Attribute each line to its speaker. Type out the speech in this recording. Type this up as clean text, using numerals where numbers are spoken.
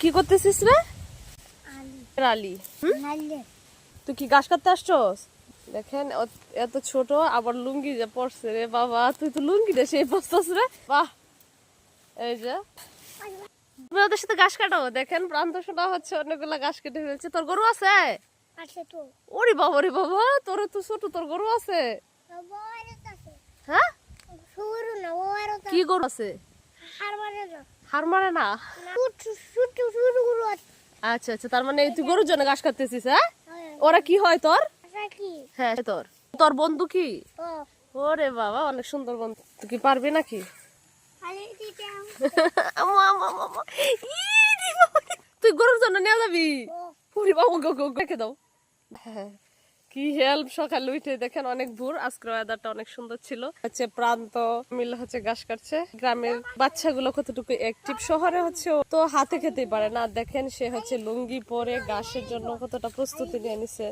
Speaker 1: কি করতেছিস রে? আলি তুই কি ঘাস কাটতে আসছস? দেখেন এত ছোট আবার লুঙ্গি যে পরছে রে বাবা, তুই তো লুঙ্গি দে সেই পরছস রে। বাহ, এই যে তুমি ওদের সাথে ঘাস কাটো। দেখেন প্রান্ত শোনা হচ্ছে অনেকগুলা ঘাস কেটে ফেলছে। তোর গরু আছে? ওরে বাবা রে বাবা, তোর তো ছোট, তোর গরু আছে? হ্যাঁ, কি গরু আছে? হার মারে না? আচ্ছা আচ্ছা, তার মানে তুই গরুর জন্য ঘাস কাটতেছিস? হ্যাঁ, ওরা কি হয় তোর? হ্যাঁ, তোর তোর বন্ধু কি? ওরে বাবা, অনেক সুন্দর বন্ধু। তুই কি পারবি নাকি? তুই গরুর জন্য নিয়ে যাবি? ওরে বাবা, গো গো রেখে দাও। হ্যাঁ, কি হেল্প সকালে উঠে। দেখেন অনেক ভোর, আজকের ওয়েদারটা অনেক সুন্দর ছিল। হচ্ছে প্রান্ত মিলে হচ্ছে ঘাস কাটছে। গ্রামের বাচ্চাগুলো কতটুকু অ্যাক্টিভ, শহরে হচ্ছে ও তো হাতে খেতেই পারে না। দেখেন সে হচ্ছে লুঙ্গি পরে ঘাসের জন্য কতটা প্রস্তুতি নিয়ে নিছে।